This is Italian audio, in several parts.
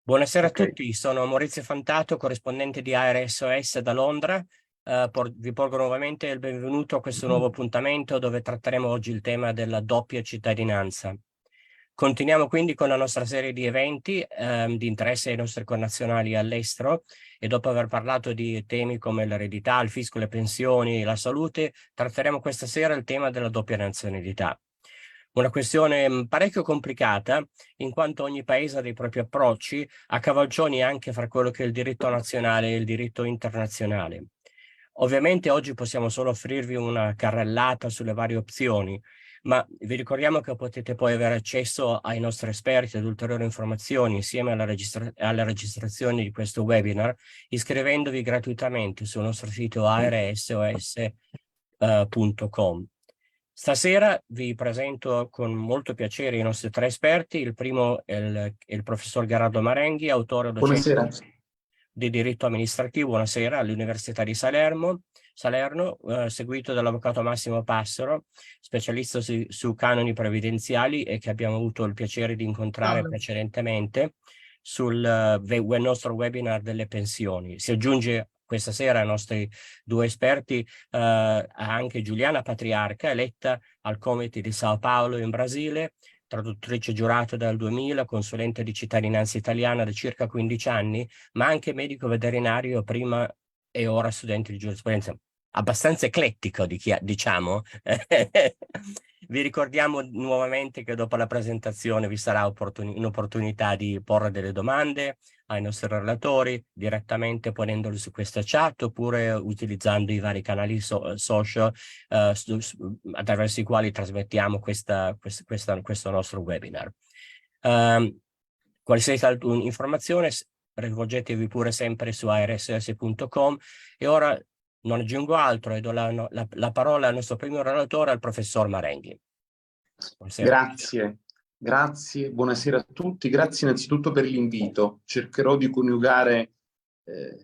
Buonasera a Ok, tutti, sono Maurizio Fantato, corrispondente di ARSOS da Londra. Vi porgo nuovamente il benvenuto a questo nuovo appuntamento dove tratteremo oggi il tema della doppia cittadinanza. Continuiamo quindi con la nostra serie di eventi di interesse ai nostri connazionali all'estero e dopo aver parlato di temi come l'eredità, il fisco, le pensioni, la salute, tratteremo questa sera il tema della doppia nazionalità. Una questione parecchio complicata, in quanto ogni paese ha dei propri approcci, a cavalcioni anche fra quello che è il diritto nazionale e il diritto internazionale. Ovviamente oggi possiamo solo offrirvi una carrellata sulle varie opzioni, ma vi ricordiamo che potete poi avere accesso ai nostri esperti ed ulteriori informazioni insieme alle registrazioni di questo webinar, iscrivendovi gratuitamente sul nostro sito arsos.com. Stasera vi presento con molto piacere i nostri tre esperti. Il primo è il professor Gerardo Marenghi, autore e docente buonasera. di diritto amministrativo, buonasera, all'Università di Salerno, seguito dall'avvocato Massimo Passero, specialista su canoni previdenziali e che abbiamo avuto il piacere di incontrare precedentemente sul nostro webinar delle pensioni. Si aggiunge questa sera ai nostri due esperti anche Giuliana Patriarca, eletta al Comite di Sao Paulo in Brasile, traduttrice giurata dal 2000, consulente di cittadinanza italiana da circa 15 anni, ma anche medico veterinario prima e ora studente di giurisprudenza. Abbastanza eclettico, diciamo. Vi ricordiamo nuovamente che dopo la presentazione vi sarà un'opportunità di porre delle domande ai nostri relatori, direttamente ponendoli su questa chat oppure utilizzando i vari canali social attraverso i quali trasmettiamo questo nostro webinar. Qualsiasi altra informazione rivolgetevi pure sempre su arss.com e ora non aggiungo altro e do la parola al nostro primo relatore, al professor Marenghi. Buonasera. Grazie, buonasera a tutti. Grazie innanzitutto per l'invito. Cercherò di coniugare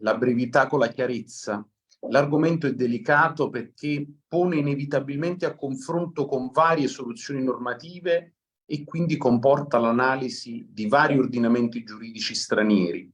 la brevità con la chiarezza. L'argomento è delicato perché pone inevitabilmente a confronto con varie soluzioni normative e quindi comporta l'analisi di vari ordinamenti giuridici stranieri.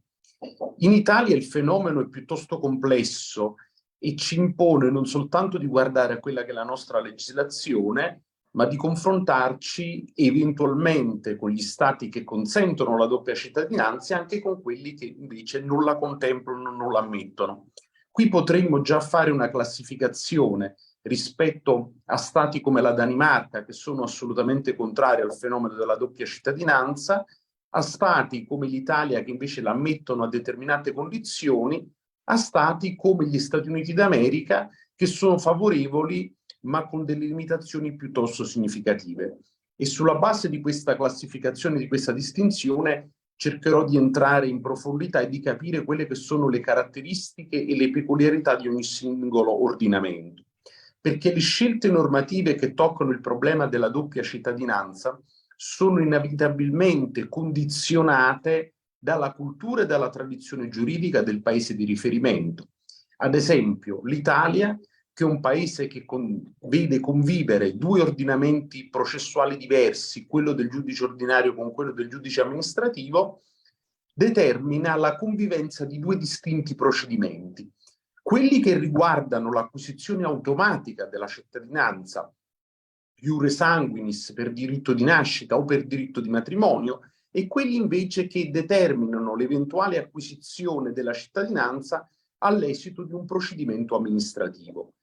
In Italia il fenomeno è piuttosto complesso e ci impone non soltanto di guardare a quella che è la nostra legislazione, ma di confrontarci eventualmente con gli stati che consentono la doppia cittadinanza e anche con quelli che invece non la contemplano, non la ammettono. Qui potremmo già fare una classificazione rispetto a stati come la Danimarca, che sono assolutamente contrari al fenomeno della doppia cittadinanza, a stati come l'Italia, che invece la ammettono a determinate condizioni, a stati come gli Stati Uniti d'America, che sono favorevoli ma con delle limitazioni piuttosto significative. E sulla base di questa classificazione, di questa distinzione, cercherò di entrare in profondità e di capire quelle che sono le caratteristiche e le peculiarità di ogni singolo ordinamento. Perché le scelte normative che toccano il problema della doppia cittadinanza sono inevitabilmente condizionate dalla cultura e dalla tradizione giuridica del paese di riferimento. Ad esempio, l'Italia, che è un paese che vede convivere due ordinamenti processuali diversi, quello del giudice ordinario con quello del giudice amministrativo, determina la convivenza di due distinti procedimenti. Quelli che riguardano l'acquisizione automatica della cittadinanza, iure sanguinis per diritto di nascita o per diritto di matrimonio, e quelli invece che determinano l'eventuale acquisizione della cittadinanza all'esito di un procedimento amministrativo.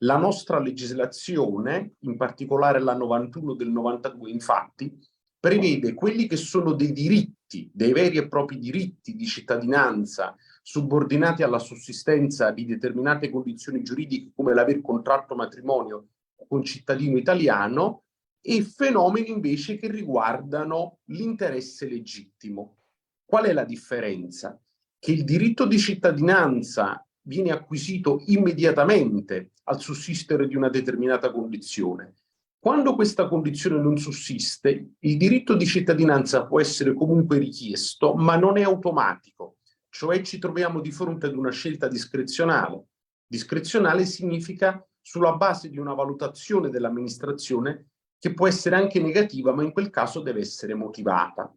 La nostra legislazione, in particolare la 91 del 92, infatti, prevede quelli che sono dei diritti, dei veri e propri diritti di cittadinanza subordinati alla sussistenza di determinate condizioni giuridiche come l'aver contratto matrimonio con cittadino italiano, e fenomeni invece che riguardano l'interesse legittimo. Qual è la differenza? Che il diritto di cittadinanza viene acquisito immediatamente al sussistere di una determinata condizione. Quando questa condizione non sussiste, il diritto di cittadinanza può essere comunque richiesto, ma non è automatico, cioè ci troviamo di fronte ad una scelta discrezionale. Discrezionale significa sulla base di una valutazione dell'amministrazione che può essere anche negativa, ma in quel caso deve essere motivata.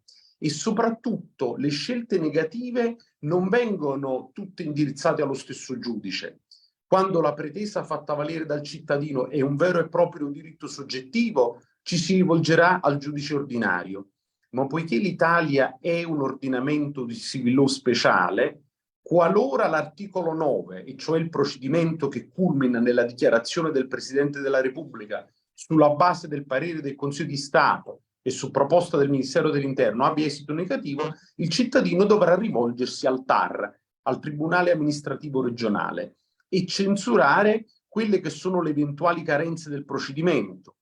e soprattutto le scelte negative non vengono tutte indirizzate allo stesso giudice. Quando la pretesa fatta valere dal cittadino è un vero e proprio diritto soggettivo, ci si rivolgerà al giudice ordinario. Ma poiché l'Italia è un ordinamento di civil law speciale, qualora l'articolo 9, e cioè il procedimento che culmina nella dichiarazione del Presidente della Repubblica sulla base del parere del Consiglio di Stato e su proposta del Ministero dell'Interno abbia esito negativo, il cittadino dovrà rivolgersi al TAR, al Tribunale Amministrativo Regionale, e censurare quelle che sono le eventuali carenze del procedimento,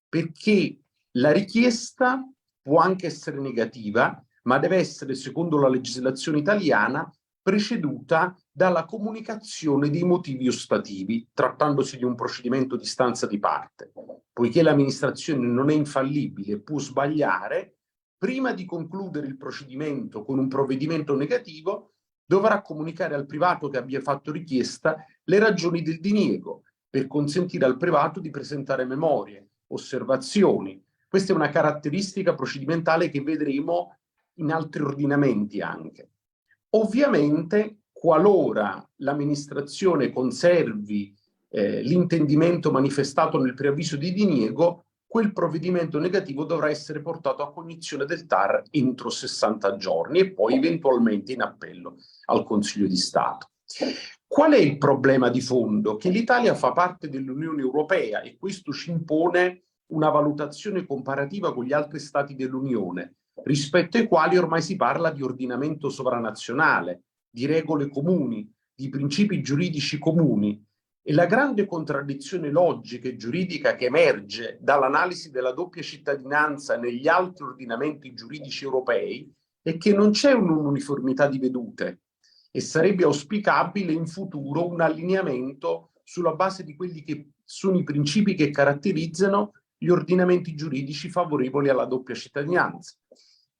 perché la richiesta può anche essere negativa, ma deve essere, secondo la legislazione italiana, preceduta dalla comunicazione dei motivi ostativi, trattandosi di un procedimento di istanza di parte. Poiché l'amministrazione non è infallibile e può sbagliare, prima di concludere il procedimento con un provvedimento negativo, dovrà comunicare al privato che abbia fatto richiesta le ragioni del diniego, per consentire al privato di presentare memorie, osservazioni. Questa è una caratteristica procedimentale che vedremo in altri ordinamenti anche. Ovviamente, qualora l'amministrazione conservi l'intendimento manifestato nel preavviso di diniego, quel provvedimento negativo dovrà essere portato a cognizione del TAR entro 60 giorni e poi eventualmente in appello al Consiglio di Stato. Qual è il problema di fondo? Che l'Italia fa parte dell'Unione Europea e questo ci impone una valutazione comparativa con gli altri Stati dell'Unione, rispetto ai quali ormai si parla di ordinamento sovranazionale, di regole comuni, di principi giuridici comuni. E la grande contraddizione logica e giuridica che emerge dall'analisi della doppia cittadinanza negli altri ordinamenti giuridici europei è che non c'è un'uniformità di vedute e sarebbe auspicabile in futuro un allineamento sulla base di quelli che sono i principi che caratterizzano gli ordinamenti giuridici favorevoli alla doppia cittadinanza.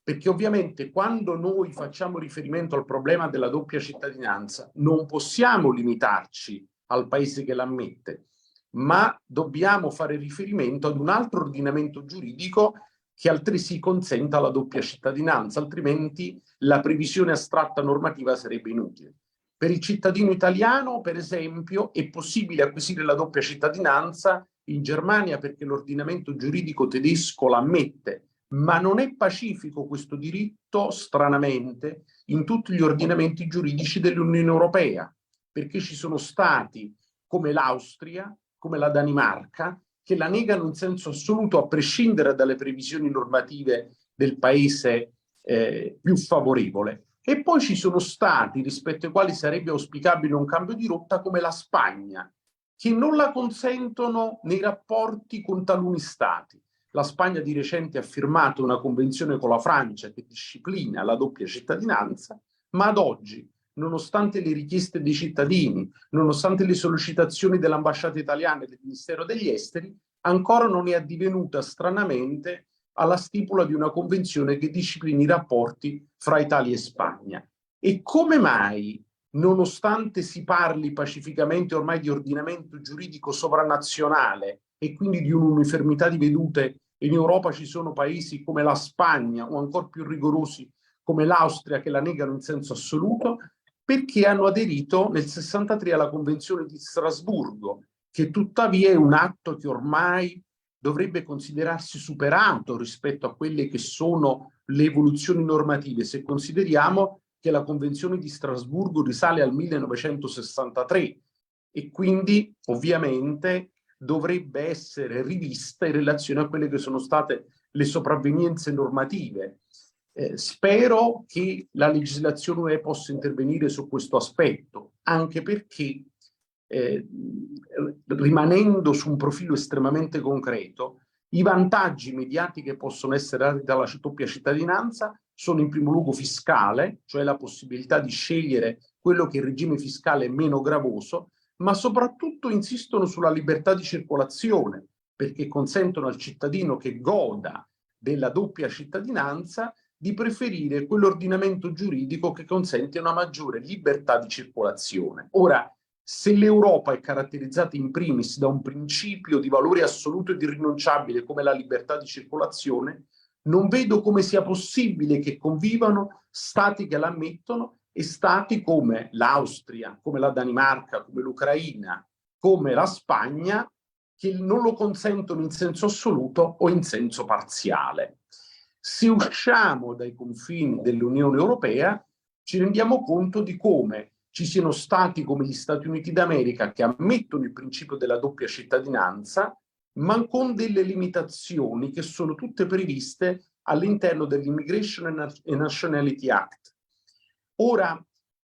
Perché ovviamente quando noi facciamo riferimento al problema della doppia cittadinanza non possiamo limitarci al paese che l'ammette, ma dobbiamo fare riferimento ad un altro ordinamento giuridico che altresì consenta la doppia cittadinanza, altrimenti la previsione astratta normativa sarebbe inutile. Per il cittadino italiano, per esempio, è possibile acquisire la doppia cittadinanza in Germania perché l'ordinamento giuridico tedesco l'ammette, ma non è pacifico questo diritto, stranamente, in tutti gli ordinamenti giuridici dell'Unione Europea, perché ci sono stati come l'Austria, come la Danimarca, che la negano in senso assoluto a prescindere dalle previsioni normative del paese più favorevole. E poi ci sono stati rispetto ai quali sarebbe auspicabile un cambio di rotta come la Spagna, che non la consentono nei rapporti con taluni stati. La Spagna di recente ha firmato una convenzione con la Francia che disciplina la doppia cittadinanza, ma ad oggi, nonostante le richieste dei cittadini, nonostante le sollecitazioni dell'ambasciata italiana e del Ministero degli Esteri, ancora non è addivenuta stranamente alla stipula di una convenzione che disciplini i rapporti fra Italia e Spagna. E come mai, nonostante si parli pacificamente ormai di ordinamento giuridico sovranazionale e quindi di un'uniformità di vedute, in Europa ci sono paesi come la Spagna o ancora più rigorosi come l'Austria che la negano in senso assoluto, perché hanno aderito nel 63 alla Convenzione di Strasburgo, che tuttavia è un atto che ormai dovrebbe considerarsi superato rispetto a quelle che sono le evoluzioni normative, se consideriamo che la Convenzione di Strasburgo risale al 1963 e quindi ovviamente dovrebbe essere rivista in relazione a quelle che sono state le sopravvenienze normative. Spero che la legislazione UE possa intervenire su questo aspetto, anche perché rimanendo su un profilo estremamente concreto, i vantaggi immediati che possono essere dati dalla doppia cittadinanza sono in primo luogo fiscale, cioè la possibilità di scegliere quello che il regime fiscale è meno gravoso, ma soprattutto insistono sulla libertà di circolazione, perché consentono al cittadino che goda della doppia cittadinanza di preferire quell'ordinamento giuridico che consente una maggiore libertà di circolazione. Ora, se l'Europa è caratterizzata in primis da un principio di valore assoluto ed irrinunciabile come la libertà di circolazione, Non vedo come sia possibile che convivano stati che l'ammettono e stati come l'Austria, come la Danimarca, come l'Ucraina, come la Spagna, che non lo consentono in senso assoluto o in senso parziale. Se usciamo dai confini dell'Unione Europea, ci rendiamo conto di come ci siano stati come gli Stati Uniti d'America che ammettono il principio della doppia cittadinanza, ma con delle limitazioni che sono tutte previste all'interno dell'Immigration and Nationality Act. Ora,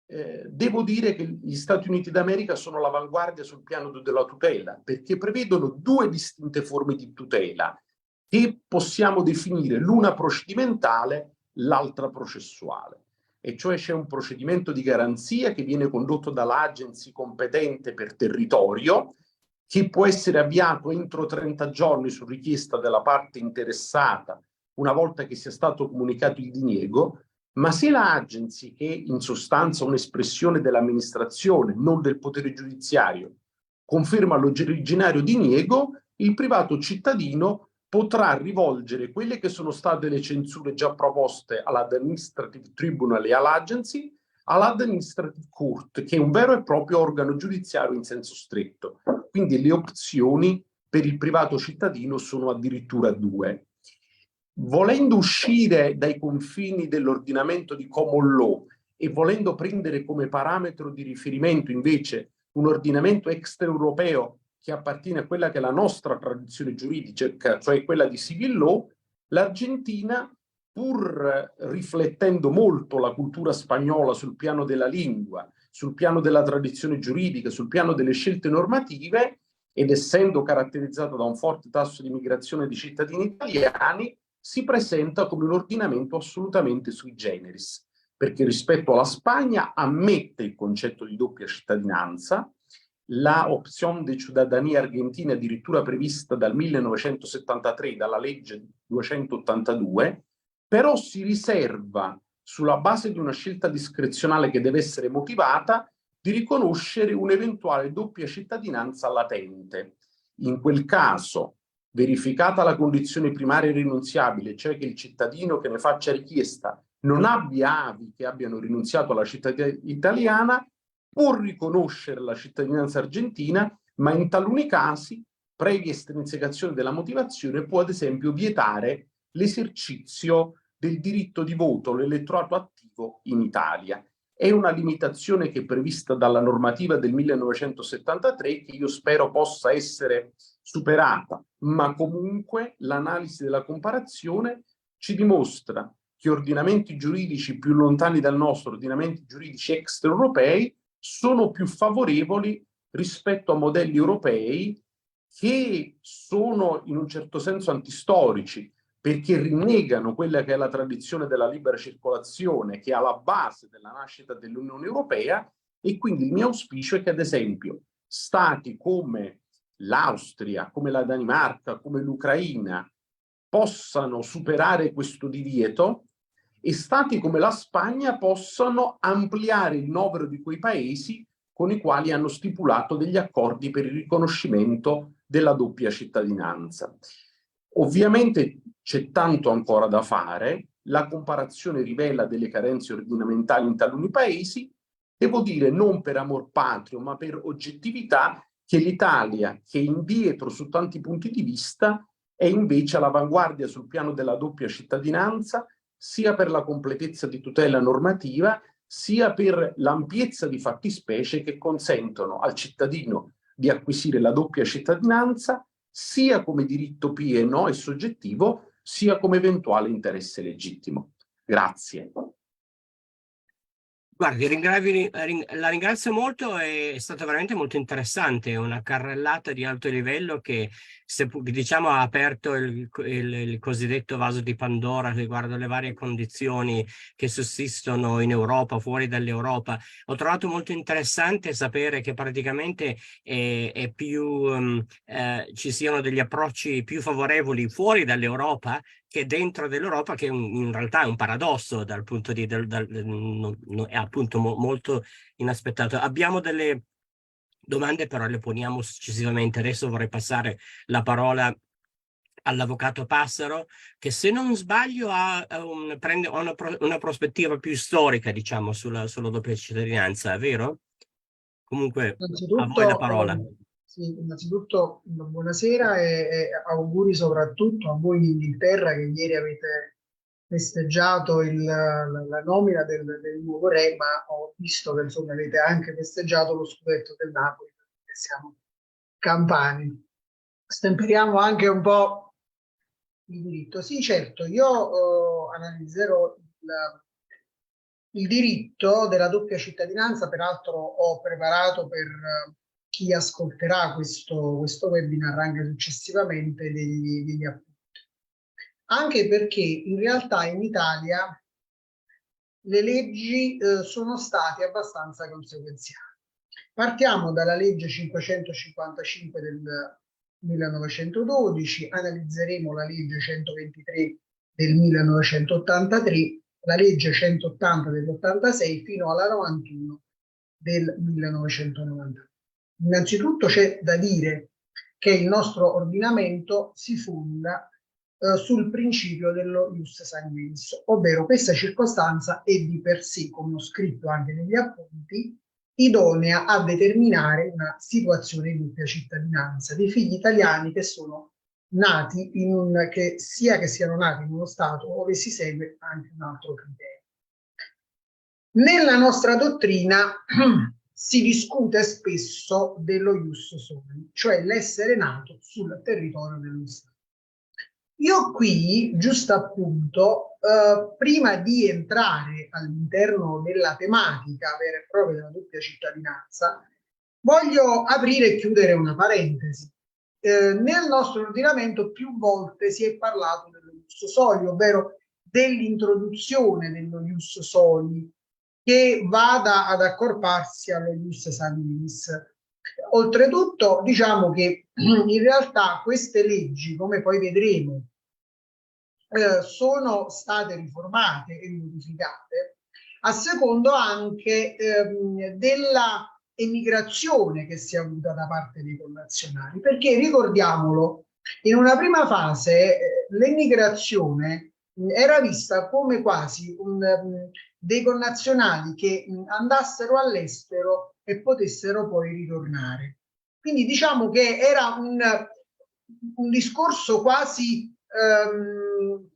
devo dire che gli Stati Uniti d'America sono all'avanguardia sul piano della tutela, perché prevedono due distinte forme di tutela che possiamo definire l'una procedimentale, l'altra processuale. E cioè c'è un procedimento di garanzia che viene condotto dall'agency competente per territorio, che può essere avviato entro 30 giorni su richiesta della parte interessata, una volta che sia stato comunicato il diniego, ma se l'agency, che è in sostanza un'espressione dell'amministrazione, non del potere giudiziario, conferma l'originario diniego, il privato cittadino potrà rivolgere quelle che sono state le censure già proposte all'Administrative Tribunal e all'Agency, all'Administrative Court, che è un vero e proprio organo giudiziario in senso stretto. Quindi le opzioni per il privato cittadino sono addirittura due. Volendo uscire dai confini dell'ordinamento di common law e volendo prendere come parametro di riferimento invece un ordinamento extraeuropeo che appartiene a quella che è la nostra tradizione giuridica, cioè quella di civil law, l'Argentina, pur riflettendo molto la cultura spagnola sul piano della lingua, sul piano della tradizione giuridica, sul piano delle scelte normative, ed essendo caratterizzata da un forte tasso di migrazione di cittadini italiani, si presenta come un ordinamento assolutamente sui generis, perché rispetto alla Spagna ammette il concetto di doppia cittadinanza, la opzione di cittadinanza argentina addirittura prevista dal 1973 dalla legge 282, però si riserva, sulla base di una scelta discrezionale che deve essere motivata, di riconoscere un'eventuale doppia cittadinanza latente. In quel caso, verificata la condizione primaria irrinunziabile, cioè che il cittadino che ne faccia richiesta non abbia avi che abbiano rinunziato alla cittadinanza italiana, può riconoscere la cittadinanza argentina, ma in taluni casi, previa estrinsecazione della motivazione, può ad esempio vietare l'esercizio del diritto di voto, l'elettorato attivo in Italia. È una limitazione che è prevista dalla normativa del 1973 che io spero possa essere superata, ma comunque l'analisi della comparazione ci dimostra che ordinamenti giuridici più lontani dal nostro, ordinamenti giuridici extraeuropei, sono più favorevoli rispetto a modelli europei che sono in un certo senso antistorici, perché rinnegano quella che è la tradizione della libera circolazione che è alla base della nascita dell'Unione Europea, e quindi il mio auspicio è che ad esempio stati come l'Austria, come la Danimarca, come l'Ucraina possano superare questo divieto e stati come la Spagna possano ampliare il novero di quei paesi con i quali hanno stipulato degli accordi per il riconoscimento della doppia cittadinanza. Ovviamente c'è tanto ancora da fare, la comparazione rivela delle carenze ordinamentali in taluni paesi, devo dire non per amor patrio ma per oggettività che l'Italia, che è indietro su tanti punti di vista, è invece all'avanguardia sul piano della doppia cittadinanza, sia per la completezza di tutela normativa, sia per l'ampiezza di fattispecie che consentono al cittadino di acquisire la doppia cittadinanza sia come diritto pieno e soggettivo, sia come eventuale interesse legittimo. Grazie. Guardi, la ringrazio molto, è stato veramente molto interessante, una carrellata di alto livello che diciamo ha aperto il cosiddetto vaso di Pandora riguardo le varie condizioni che sussistono in Europa, fuori dall'Europa. Ho trovato molto interessante sapere che praticamente ci siano degli approcci più favorevoli fuori dall'Europa che dentro dell'Europa, che in realtà è un paradosso dal punto di è appunto molto inaspettato. Abbiamo delle domande, però le poniamo successivamente. Adesso vorrei passare la parola all'avvocato Passaro, che se non sbaglio prende una prospettiva più storica, diciamo, sulla doppia cittadinanza, è vero? Comunque, a voi la Innanzitutto, parola. sì, innanzitutto buonasera e auguri soprattutto a voi in Inghilterra che ieri avete festeggiato la nomina del nuovo re, ma ho visto che insomma avete anche festeggiato lo scudetto del Napoli, perché siamo campani. Stemperiamo anche un po' il diritto. Sì, certo, io analizzerò il diritto della doppia cittadinanza. Peraltro ho preparato per chi ascolterà questo webinar anche successivamente degli appunti. Anche perché in realtà in Italia le leggi sono state abbastanza conseguenziali. Partiamo dalla legge 555 del 1912, analizzeremo la legge 123 del 1983, la legge 180 dell'86 fino alla 91 del 1990. Innanzitutto c'è da dire che il nostro ordinamento si fonda sul principio dello ius sanguinis, ovvero questa circostanza è di per sé, come ho scritto anche negli appunti, idonea a determinare una situazione di doppia cittadinanza dei figli italiani che sono nati sia che siano nati in uno stato dove si segue anche un altro criterio. Nella nostra dottrina si discute spesso dello ius soli, cioè l'essere nato sul territorio dello Stato. Io qui, giusto appunto, prima di entrare all'interno della tematica vera e propria della doppia cittadinanza, voglio aprire e chiudere una parentesi. Nel nostro ordinamento più volte si è parlato dello ius soli, ovvero dell'introduzione dello ius soli che vada ad accorparsi allo ius sanguinis. Oltretutto, diciamo che in realtà queste leggi, come poi vedremo, sono state riformate e modificate a secondo anche della emigrazione che si è avuta da parte dei connazionali, perché ricordiamolo, in una prima fase l'emigrazione era vista come quasi dei connazionali che andassero all'estero e potessero poi ritornare. Quindi diciamo che era un discorso quasi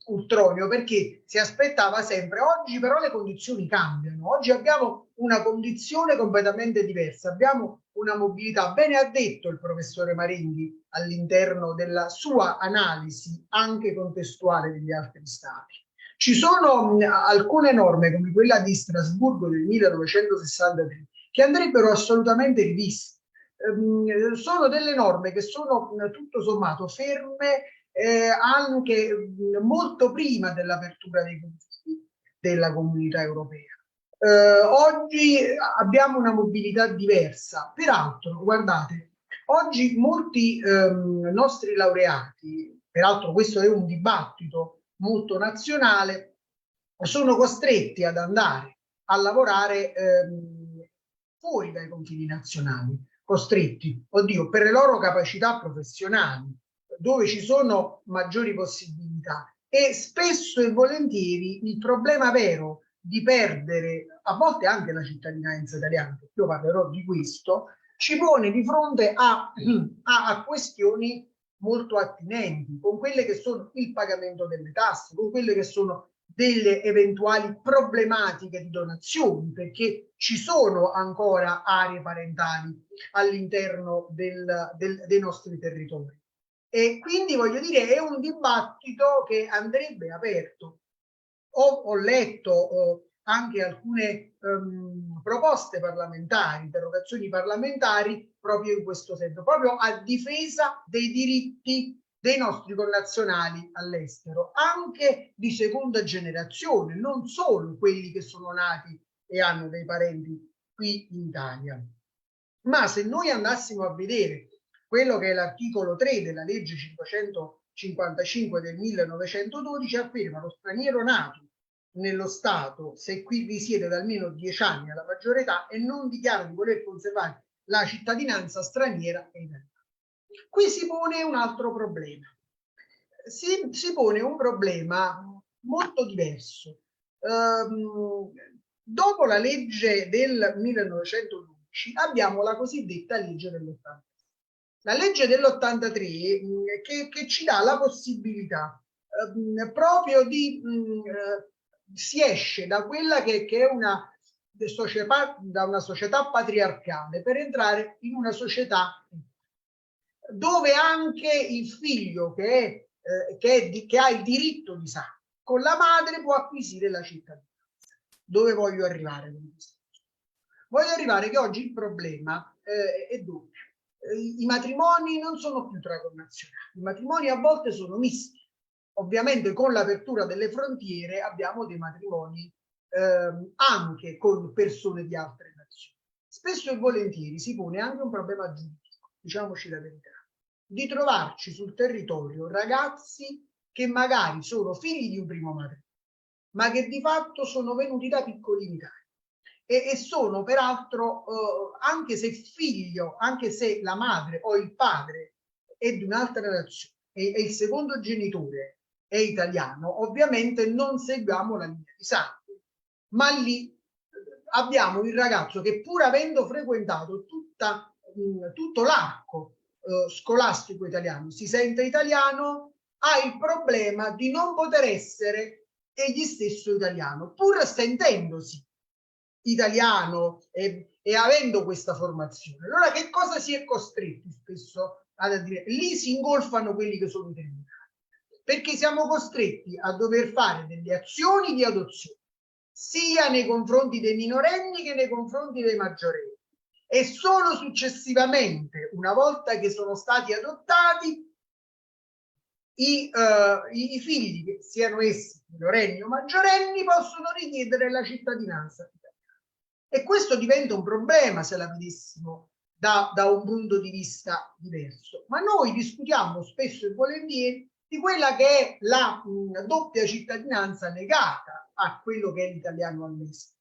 ultroneo, perché si aspettava sempre. Oggi però le condizioni cambiano, oggi abbiamo una condizione completamente diversa, abbiamo una mobilità. Bene ha detto il professore Marenghi all'interno della sua analisi anche contestuale degli altri stati. Ci sono alcune norme come quella di Strasburgo del 1963 che andrebbero assolutamente riviste. Sono delle norme che sono tutto sommato ferme anche molto prima dell'apertura dei confini della comunità europea. Oggi abbiamo una mobilità diversa. Peraltro, guardate, oggi molti nostri laureati, peraltro questo è un dibattito molto nazionale, sono costretti ad andare a lavorare fuori dai confini nazionali, costretti, oddio, per le loro capacità professionali, dove ci sono maggiori possibilità. E spesso e volentieri il problema vero di perdere a volte anche la cittadinanza italiana, perché io parlerò di questo, ci pone di fronte a questioni molto attinenti, con quelle che sono il pagamento delle tasse, con quelle che sono delle eventuali problematiche di donazioni, perché ci sono ancora aree parentali all'interno dei nostri territori. E quindi voglio dire, è un dibattito che andrebbe aperto. Ho letto anche alcune proposte parlamentari, interrogazioni parlamentari proprio in questo senso, proprio a difesa dei diritti dei nostri connazionali all'estero, anche di seconda generazione, non solo quelli che sono nati e hanno dei parenti qui in Italia. Ma se noi andassimo a vedere quello che è l'articolo 3 della legge 555 del 1912, afferma: lo straniero nato nello Stato, se qui risiede da almeno 10 anni alla maggiore età e non dichiara di voler conservare la cittadinanza straniera è italiana. Qui si pone un altro problema. si pone un problema molto diverso. Dopo la legge del 1912 abbiamo la cosiddetta legge dell'83. La legge dell'83 che ci dà la possibilità proprio di si esce da quella che è una società, da una società patriarcale per entrare in una società dove anche il figlio che ha il diritto di sangue con la madre può acquisire la cittadinanza. Dove voglio arrivare con questo? Voglio arrivare che oggi il problema è doppio. I matrimoni non sono più tra connazionali, i matrimoni a volte sono misti. Ovviamente con l'apertura delle frontiere abbiamo dei matrimoni anche con persone di altre nazioni. Spesso e volentieri si pone anche un problema giuridico, diciamoci la verità, di trovarci sul territorio ragazzi che magari sono figli di un primo matrimonio, ma che di fatto sono venuti da piccoli in Italia e sono peraltro, anche se figlio, anche se la madre o il padre è di un'altra nazione e il secondo genitore è italiano, ovviamente non seguiamo la linea di sangue, ma lì abbiamo il ragazzo che pur avendo frequentato tutto l'arco scolastico italiano, si sente italiano, ha il problema di non poter essere egli stesso italiano, pur sentendosi italiano e avendo questa formazione. Allora che cosa si è costretti spesso a dire? Lì si ingolfano quelli che sono italiani, perché siamo costretti a dover fare delle azioni di adozione sia nei confronti dei minorenni che nei confronti dei maggiorenni, e solo successivamente, una volta che sono stati adottati, i figli, che siano essi minorenni o maggiorenni, possono richiedere la cittadinanza italiana. E questo diventa un problema se la vedessimo da un punto di vista diverso. Ma noi discutiamo spesso e volentieri di quella che è la doppia cittadinanza legata a quello che è l'italiano all'estero,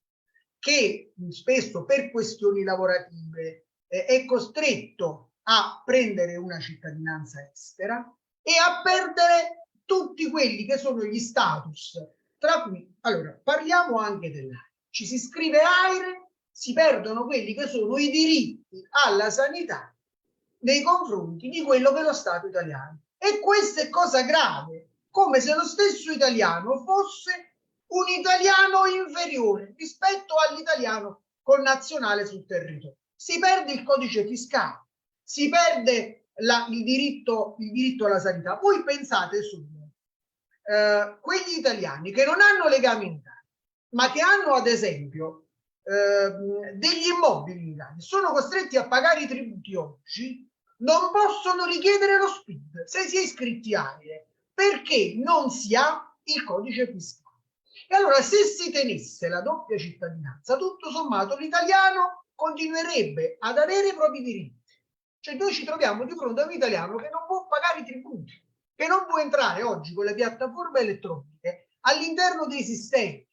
che spesso per questioni lavorative è costretto a prendere una cittadinanza estera e a perdere tutti quelli che sono gli status, tra cui, allora, parliamo anche dell'AIRE. Ci si iscrive AIRE, si perdono quelli che sono i diritti alla sanità nei confronti di quello che è lo Stato italiano. E questa è cosa grave, come se lo stesso italiano fosse un italiano inferiore rispetto all'italiano connazionale sul territorio. Si perde il codice fiscale, si perde il diritto alla sanità. Voi pensate solo quegli italiani che non hanno legami in Italia, ma che hanno ad esempio degli immobili in Italia, sono costretti a pagare i tributi oggi, non possono richiedere lo SPID se si è iscritti AIRE, perché non si ha il codice fiscale. E allora, se si tenesse la doppia cittadinanza, tutto sommato l'italiano continuerebbe ad avere i propri diritti. Cioè noi ci troviamo di fronte a un italiano che non può pagare i tributi, che non può entrare oggi con le piattaforme elettroniche all'interno dei sistemi,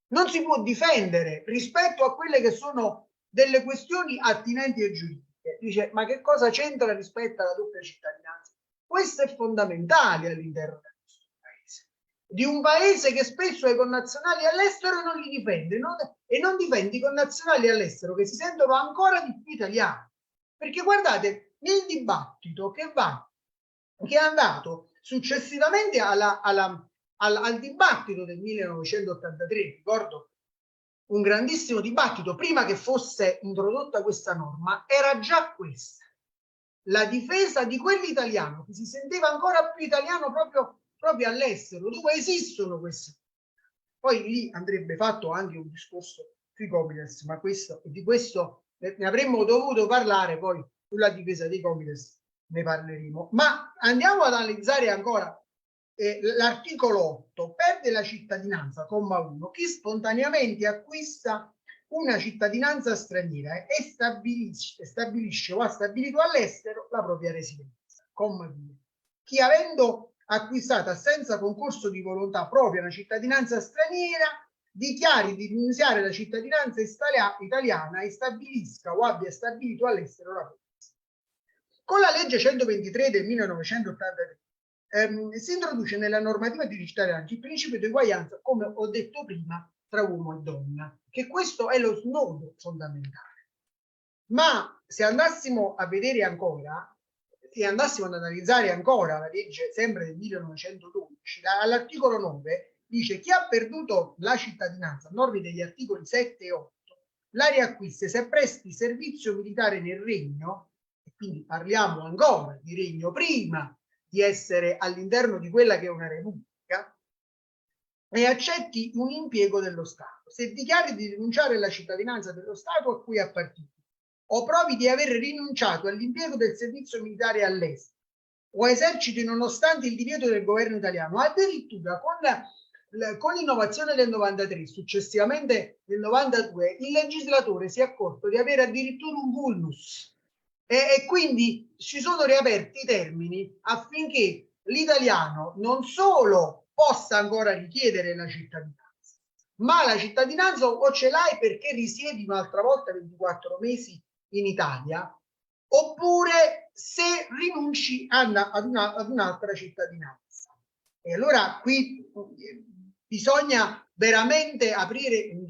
non si può difendere rispetto a quelle che sono delle questioni attinenti e giuridiche. Dice, ma che cosa c'entra rispetto alla doppia cittadinanza? Questo è fondamentale all'interno del nostro paese, di un paese che spesso ha i connazionali all'estero e non li difende, e non difende i connazionali all'estero che si sentono ancora di più italiani. Perché guardate, nel dibattito che è andato successivamente al dibattito del 1983, ricordo un grandissimo dibattito, prima che fosse introdotta questa norma, era già questa, la difesa di quell'italiano che si sentiva ancora più italiano proprio all'estero, dove esistono queste. Poi lì andrebbe fatto anche un discorso sui Comites, ma di questo ne avremmo dovuto parlare, poi sulla difesa dei Comites ne parleremo. Ma andiamo ad analizzare ancora l'articolo 8. Perde la cittadinanza, comma 1, chi spontaneamente acquista una cittadinanza straniera e stabilisce o ha stabilito all'estero la propria residenza, comma 2. Chi avendo acquistata senza concorso di volontà propria una cittadinanza straniera dichiari di iniziare la cittadinanza italiana e stabilisca o abbia stabilito all'estero la propria. Con la legge 123 del 1983 si introduce nella normativa di cittadinanza il principio di uguaglianza, come ho detto prima, tra uomo e donna, che questo è lo snodo fondamentale. Ma se andassimo a vedere ancora, se andassimo ad analizzare ancora la legge sempre del 1912, all'articolo 9 dice: chi ha perduto la cittadinanza, norme degli articoli 7 e 8, la riacquista se presti servizio militare nel regno, e quindi parliamo ancora di regno prima di essere all'interno di quella che è una repubblica, e accetti un impiego dello Stato. Se dichiari di rinunciare alla cittadinanza dello Stato a cui appartieni, o provi di aver rinunciato all'impiego del servizio militare all'estero, o eserciti nonostante il divieto del governo italiano, addirittura con l'innovazione del 93, successivamente del 92, il legislatore si è accorto di avere addirittura un vulnus, e quindi si sono riaperti i termini affinché l'italiano non solo possa ancora richiedere la cittadinanza, ma la cittadinanza o ce l'hai perché risiedi un'altra volta 24 mesi in Italia, oppure se rinunci ad un'altra cittadinanza. E allora qui bisogna veramente aprire un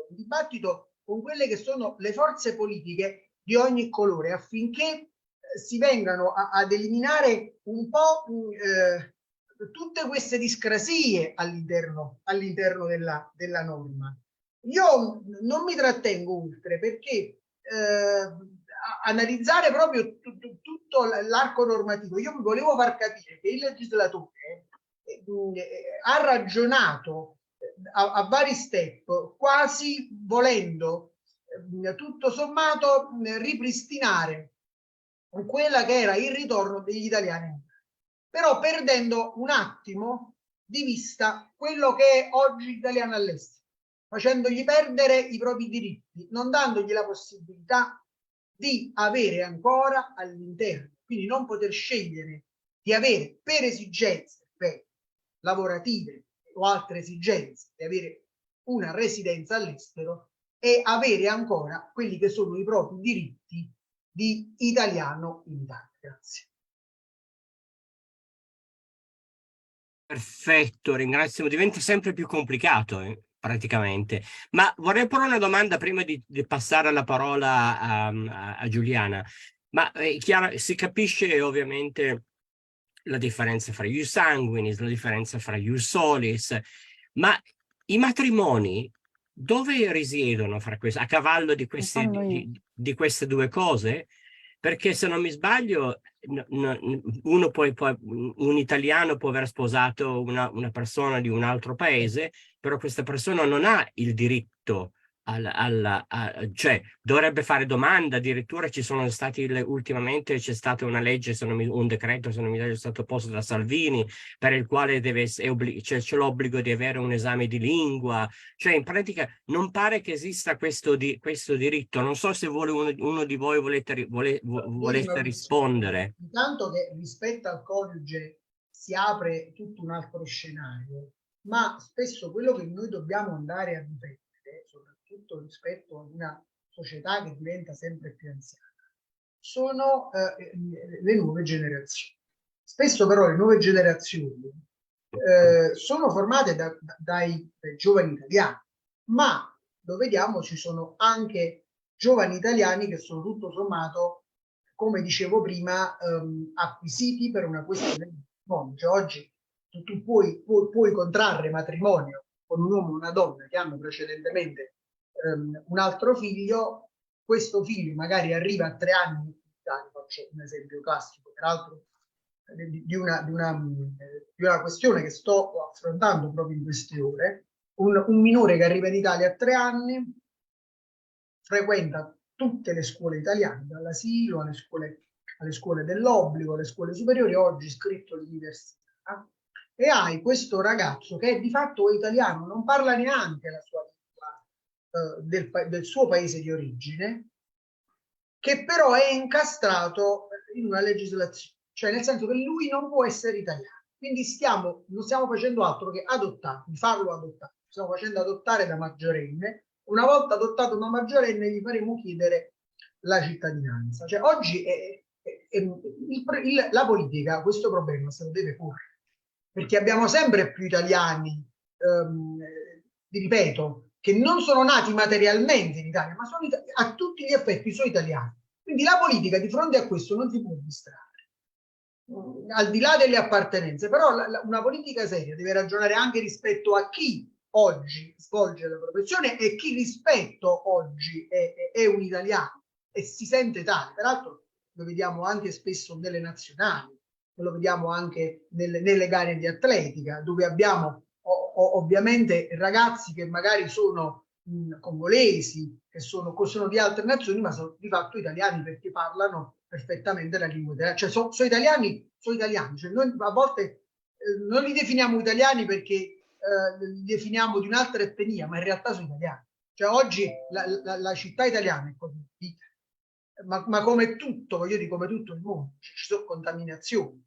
dibattito con quelle che sono le forze politiche di ogni colore, affinché si vengano ad eliminare un po' tutte queste discrasie all'interno della norma. Io non mi trattengo oltre, perché analizzare proprio tutto l'arco normativo, io mi volevo far capire che il legislatore ha ragionato a vari step, quasi volendo tutto sommato ripristinare quella che era il ritorno degli italiani, però perdendo un attimo di vista quello che è oggi l'italiano all'estero, facendogli perdere i propri diritti, non dandogli la possibilità di avere ancora all'interno, quindi non poter scegliere di avere per esigenze lavorative o altre esigenze, di avere una residenza all'estero e avere ancora quelli che sono i propri diritti di italiano in Italia. Grazie. Perfetto, ringrazio. Diventa sempre più complicato, praticamente. Ma vorrei porre una domanda prima di passare la parola a Giuliana. Ma Chiara, si capisce ovviamente la differenza fra ius sanguinis, la differenza fra ius solis, ma i matrimoni dove risiedono fra questi, a cavallo di queste due cose? Perché se non mi sbaglio, un italiano può aver sposato una persona di un altro paese, però questa persona non ha il diritto cioè dovrebbe fare domanda. Addirittura ci sono stati ultimamente c'è stata una legge, un decreto, se non mi sbaglio, è stato posto da Salvini, per il quale c'è l'obbligo di avere un esame di lingua. Cioè in pratica non pare che esista questo diritto. Non so se uno di voi volete rispondere. Intanto che rispetto al coniuge si apre tutto un altro scenario, ma spesso quello che noi dobbiamo andare a riflettere, soprattutto rispetto ad una società che diventa sempre più anziana, sono le nuove generazioni. Spesso però le nuove generazioni sono formate dai giovani italiani, ma lo vediamo, ci sono anche giovani italiani che sono tutto sommato, come dicevo prima, acquisiti per una questione di matrimonio. Cioè, oggi tu puoi contrarre matrimonio con un uomo e una donna che hanno precedentemente un altro figlio. Questo figlio magari arriva a 3 anni, faccio un esempio classico, peraltro di una questione che sto affrontando proprio in queste ore. Un minore che arriva in Italia a 3 anni frequenta tutte le scuole italiane, dall'asilo alle scuole dell'obbligo, alle scuole superiori, oggi iscritto all'università, e hai questo ragazzo che è di fatto italiano, non parla neanche la sua lingua del suo paese di origine, che però è incastrato in una legislazione, cioè nel senso che lui non può essere italiano. Quindi non stiamo facendo altro che farlo adottare, stiamo facendo adottare da maggiorenne. Una volta adottato da maggiorenne gli faremo chiedere la cittadinanza. Cioè oggi la politica questo problema se lo deve porre, perché abbiamo sempre più italiani, vi ripeto, che non sono nati materialmente in Italia, ma sono a tutti gli effetti sono italiani. Quindi la politica di fronte a questo non si può distrarre, al di là delle appartenenze, però una politica seria deve ragionare anche rispetto a chi oggi svolge la professione e chi rispetto oggi è un italiano e si sente tale. Peraltro lo vediamo anche spesso nelle nazionali, lo vediamo anche nelle gare di atletica, dove abbiamo ovviamente ragazzi che magari sono congolesi, che sono di altre nazioni, ma sono di fatto italiani perché parlano perfettamente la lingua italiana. Cioè sono italiani, cioè noi a volte non li definiamo italiani perché li definiamo di un'altra etnia, ma in realtà sono italiani. Cioè oggi la città italiana è così, ma come tutto, voglio dire, come tutto il mondo, ci sono contaminazioni,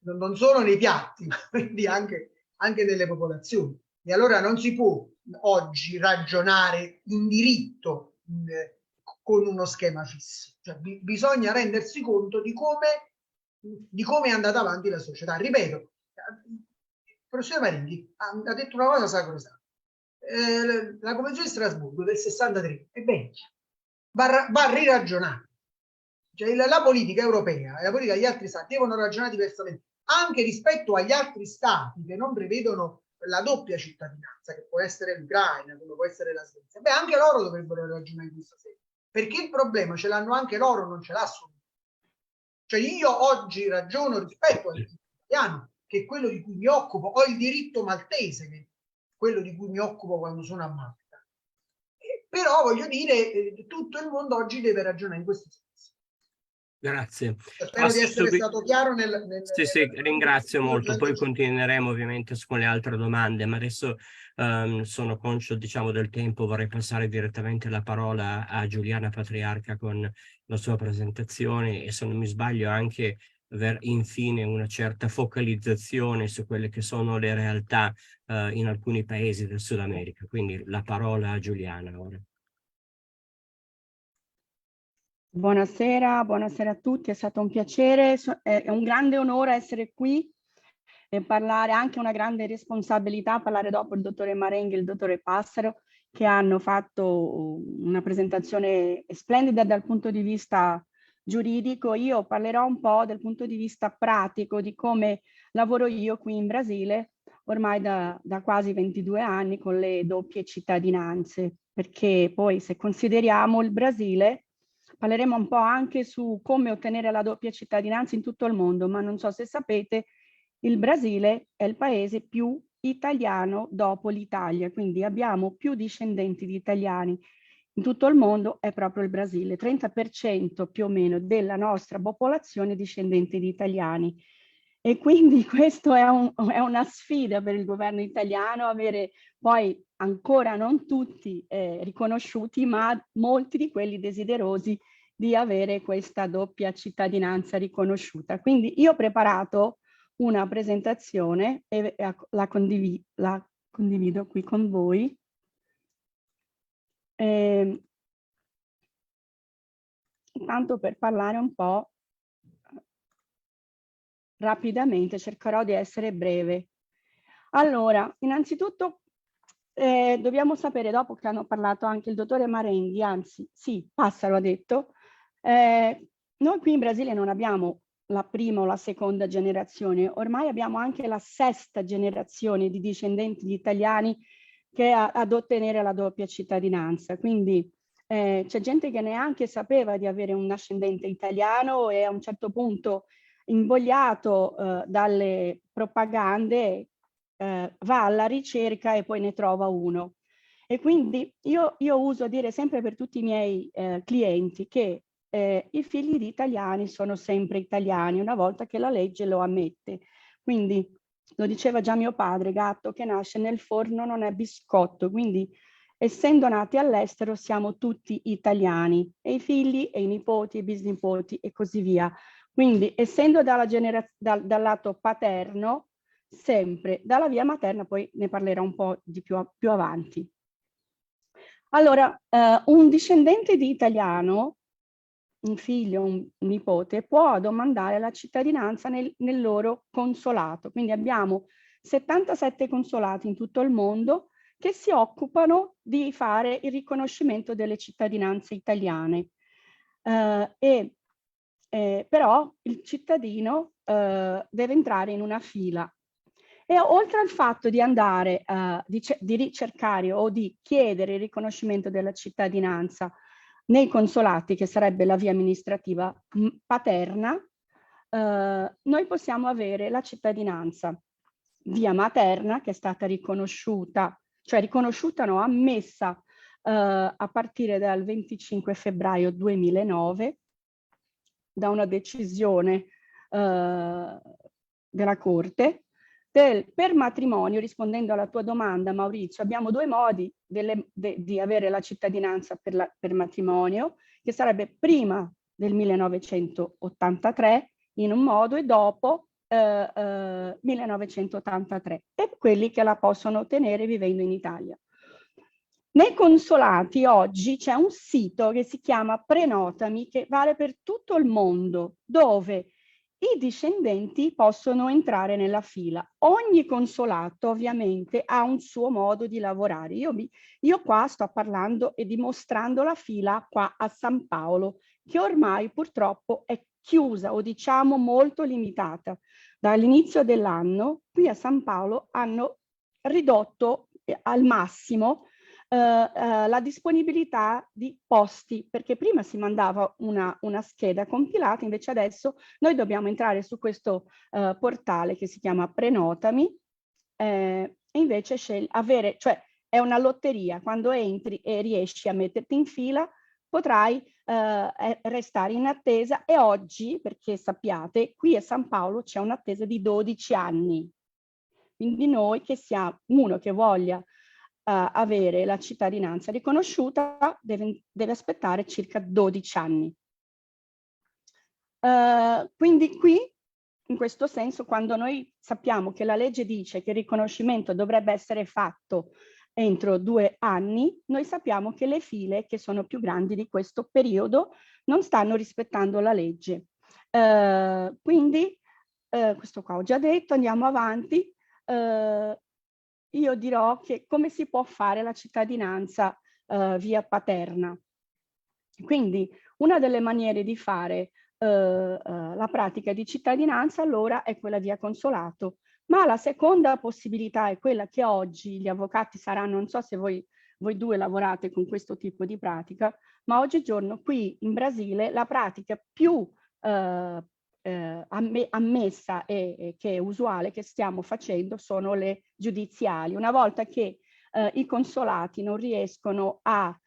non solo nei piatti, ma quindi anche nelle popolazioni. E allora non si può oggi ragionare in diritto con uno schema fisso. Cioè, bisogna rendersi conto di come è andata avanti la società. Ripeto, il professor Maringhi ha detto una cosa sacrosanta. La Convenzione di Strasburgo del 63 è vecchia, va riragionata. Cioè, la politica europea e la politica degli altri stati devono ragionare diversamente, anche rispetto agli altri stati che non prevedono la doppia cittadinanza, che può essere l'Ucraina, come può essere la Svezia. Beh, anche loro dovrebbero ragionare in questa sede, perché il problema ce l'hanno anche loro, non ce l'ha solo. Cioè io oggi ragiono rispetto al diritto italiano, che è quello di cui mi occupo, o il diritto maltese, che è quello di cui mi occupo quando sono a Malta. Però voglio dire, tutto il mondo oggi deve ragionare in questo senso. Grazie. Spero di essere stato chiaro Sì, ringrazio molto. Poi continueremo ovviamente con le altre domande, ma adesso sono conscio, diciamo, del tempo. Vorrei passare direttamente la parola a Giuliana Patriarca con la sua presentazione e, se non mi sbaglio, anche infine una certa focalizzazione su quelle che sono le realtà in alcuni paesi del Sud America. Quindi la parola a Giuliana ora. Buonasera a tutti, è stato un piacere, è un grande onore essere qui e parlare, anche una grande responsabilità, parlare dopo il dottore Marenghi e il dottore Passaro, che hanno fatto una presentazione splendida dal punto di vista giuridico. Io parlerò un po' dal punto di vista pratico di come lavoro io qui in Brasile, ormai da quasi 22 anni, con le doppie cittadinanze, perché poi, se consideriamo il Brasile, parleremo un po' anche su come ottenere la doppia cittadinanza in tutto il mondo, ma non so se sapete, il Brasile è il paese più italiano dopo l'Italia, quindi abbiamo più discendenti di italiani in tutto il mondo, è proprio il Brasile, 30% più o meno della nostra popolazione è discendente di italiani. E quindi questo è una sfida per il governo italiano, avere poi ancora non tutti riconosciuti, ma molti di quelli desiderosi di avere questa doppia cittadinanza riconosciuta. Quindi io ho preparato una presentazione e la condivido qui con voi. Intanto, per parlare un po' rapidamente, cercherò di essere breve. Allora, innanzitutto dobbiamo sapere, dopo che hanno parlato anche il dottore Marenghi, anzi sì, Passaro ha detto, noi qui in Brasile non abbiamo la prima o la seconda generazione, ormai abbiamo anche la sesta generazione di discendenti di italiani che ad ottenere la doppia cittadinanza. Quindi c'è gente che neanche sapeva di avere un ascendente italiano e a un certo punto, invogliato dalle propagande, va alla ricerca e poi ne trova uno. E quindi io uso dire sempre per tutti i miei clienti che i figli di italiani sono sempre italiani, una volta che la legge lo ammette. Quindi, lo diceva già mio padre, gatto che nasce nel forno non è biscotto, quindi essendo nati all'estero siamo tutti italiani, e i figli e i nipoti e i bisnipoti e così via. Quindi, essendo dal lato paterno, sempre, dalla via materna poi ne parlerò un po' di più avanti. Allora, un discendente di italiano un figlio, un nipote, può domandare la cittadinanza nel loro consolato. Quindi abbiamo 77 consolati in tutto il mondo che si occupano di fare il riconoscimento delle cittadinanze italiane. Però il cittadino deve entrare in una fila. E oltre al fatto di andare, di ricercare o di chiedere il riconoscimento della cittadinanza nei consolati, che sarebbe la via amministrativa paterna, noi possiamo avere la cittadinanza via materna, che è stata riconosciuta, cioè riconosciuta no, ammessa a partire dal 25 febbraio 2009 da una decisione della Corte. Per matrimonio, rispondendo alla tua domanda, Maurizio, abbiamo due modi di avere la cittadinanza per matrimonio, che sarebbe prima del 1983 in un modo e dopo 1983, e quelli che la possono ottenere vivendo in Italia. Nei consolati oggi c'è un sito che si chiama Prenotami, che vale per tutto il mondo, dove i discendenti possono entrare nella fila. Ogni consolato ovviamente ha un suo modo di lavorare. Io qua sto parlando e dimostrando la fila qua a San Paolo, che ormai purtroppo è chiusa o diciamo molto limitata. Dall'inizio dell'anno qui a San Paolo hanno ridotto al massimo la disponibilità di posti, perché prima si mandava una scheda compilata, invece adesso noi dobbiamo entrare su questo portale che si chiama Prenotami e invece cioè è una lotteria, quando entri e riesci a metterti in fila potrai restare in attesa, e oggi, perché sappiate, qui a San Paolo c'è un'attesa di 12 anni, quindi noi che siamo uno che voglia avere la cittadinanza riconosciuta deve aspettare circa 12 anni. Quindi qui, in questo senso, quando noi sappiamo che la legge dice che il riconoscimento dovrebbe essere fatto entro 2 anni, noi sappiamo che le file che sono più grandi di questo periodo non stanno rispettando la legge. Quindi, questo qua ho già detto, andiamo avanti. Io dirò che come si può fare la cittadinanza via paterna. Quindi una delle maniere di fare la pratica di cittadinanza allora è quella via consolato, ma la seconda possibilità è quella che oggi gli avvocati saranno, non so se voi due lavorate con questo tipo di pratica, ma oggigiorno qui in Brasile la pratica più ammessa e che è usuale che stiamo facendo sono le giudiziali. Una volta che i consolati non riescono a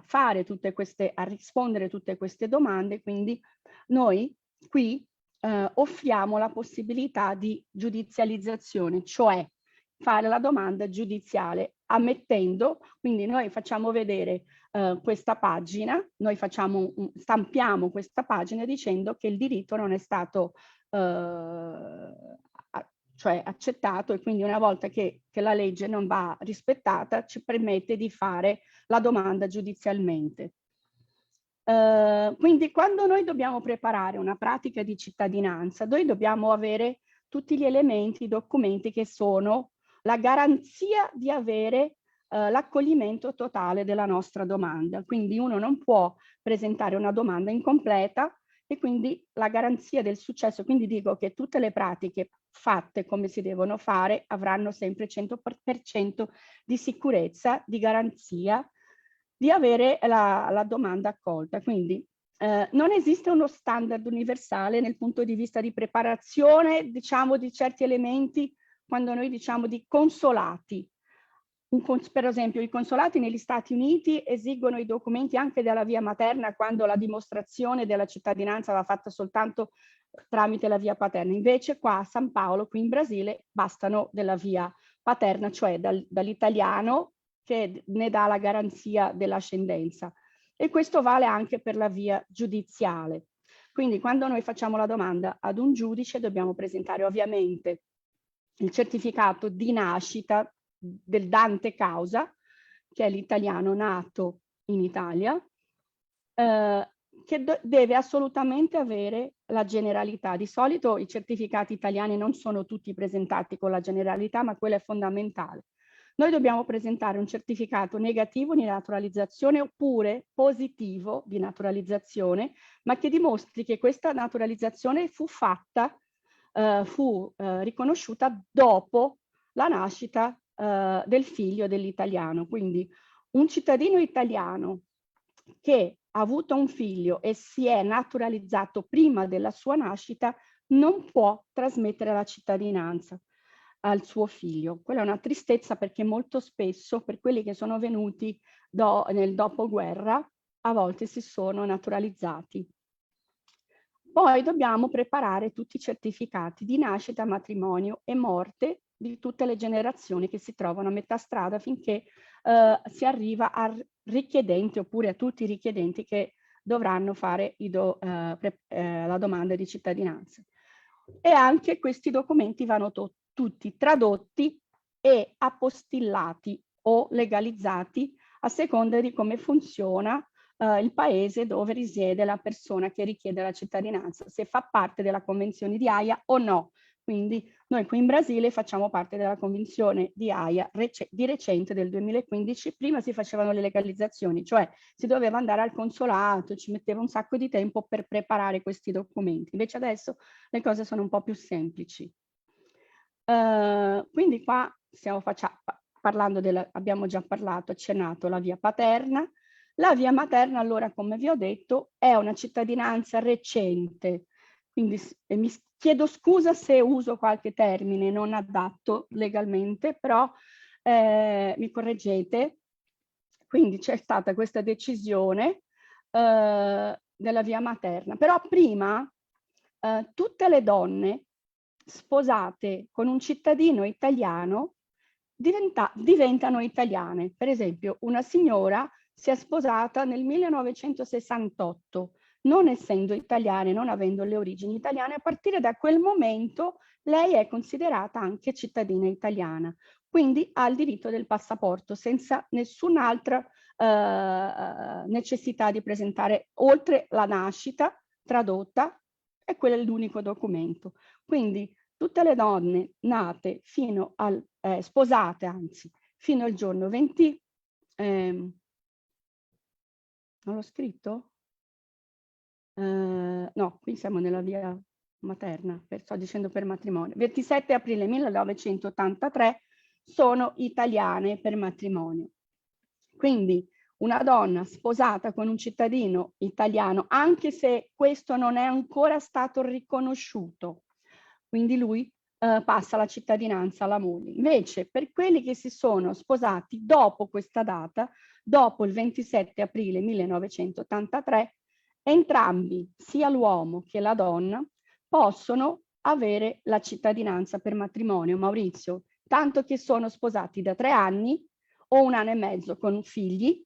fare tutte queste, a rispondere a tutte queste domande, quindi noi qui offriamo la possibilità di giudizializzazione, cioè fare la domanda giudiziale ammettendo, quindi noi facciamo vedere questa pagina, noi stampiamo questa pagina dicendo che il diritto non è stato cioè accettato, e quindi una volta che la legge non va rispettata ci permette di fare la domanda giudizialmente. Quindi quando noi dobbiamo preparare una pratica di cittadinanza, noi dobbiamo avere tutti gli elementi, i documenti che sono la garanzia di avere l'accoglimento totale della nostra domanda. Quindi uno non può presentare una domanda incompleta, e quindi la garanzia del successo, quindi dico che tutte le pratiche fatte come si devono fare avranno sempre 100% di sicurezza, di garanzia di avere la domanda accolta. Quindi non esiste uno standard universale nel punto di vista di preparazione, diciamo, di certi elementi. Quando noi diciamo di consolati, per esempio i consolati negli Stati Uniti esigono i documenti anche della via materna quando la dimostrazione della cittadinanza va fatta soltanto tramite la via paterna. Invece qua a San Paolo, qui in Brasile, bastano della via paterna, cioè dall'italiano che ne dà la garanzia dell'ascendenza. E questo vale anche per la via giudiziale. Quindi quando noi facciamo la domanda ad un giudice dobbiamo presentare ovviamente il certificato di nascita del dante causa, che è l'italiano nato in Italia, che deve assolutamente avere la generalità. Di solito i certificati italiani non sono tutti presentati con la generalità, ma quello è fondamentale. Noi dobbiamo presentare un certificato negativo di naturalizzazione oppure positivo di naturalizzazione, ma che dimostri che questa naturalizzazione fu fatta, riconosciuta dopo la nascita del figlio dell'italiano. Quindi un cittadino italiano che ha avuto un figlio e si è naturalizzato prima della sua nascita non può trasmettere la cittadinanza al suo figlio. Quella è una tristezza, perché molto spesso per quelli che sono venuti nel dopoguerra a volte si sono naturalizzati. Poi dobbiamo preparare tutti i certificati di nascita, matrimonio e morte di tutte le generazioni che si trovano a metà strada, finché si arriva al richiedente oppure a tutti i richiedenti che dovranno fare la domanda di cittadinanza. E anche questi documenti vanno tutti tradotti e apostillati o legalizzati a seconda di come funziona il paese dove risiede la persona che richiede la cittadinanza, se fa parte della Convenzione di Haia o no. Quindi noi qui in Brasile facciamo parte della Convenzione di Haia di recente del 2015. Prima si facevano le legalizzazioni, cioè si doveva andare al consolato, ci metteva un sacco di tempo per preparare questi documenti. Invece adesso le cose sono un po' più semplici. Quindi qua stiamo parlando abbiamo già parlato, accennato la via paterna. La via materna, allora, come vi ho detto, è una cittadinanza recente, quindi mi chiedo scusa se uso qualche termine non adatto legalmente, però mi correggete. Quindi c'è stata questa decisione della via materna, però prima tutte le donne sposate con un cittadino italiano diventano italiane. Per esempio, una signora si è sposata nel 1968, non essendo italiana, non avendo le origini italiane. A partire da quel momento lei è considerata anche cittadina italiana, quindi ha il diritto del passaporto senza nessun'altra necessità di presentare, oltre la nascita tradotta, e quello è l'unico documento. Quindi tutte le donne nate fino al sposate, anzi, fino al giorno 20, non l'ho scritto? No, qui siamo nella via materna, sto dicendo per matrimonio. 27 aprile 1983 sono italiane per matrimonio. Quindi una donna sposata con un cittadino italiano, anche se questo non è ancora stato riconosciuto, quindi lui passa la cittadinanza alla moglie. Invece per quelli che si sono sposati dopo questa data, dopo il 27 aprile 1983, entrambi, sia l'uomo che la donna, possono avere la cittadinanza per matrimonio. Maurizio, tanto che sono sposati da 3 anni o 1 anno e mezzo con figli,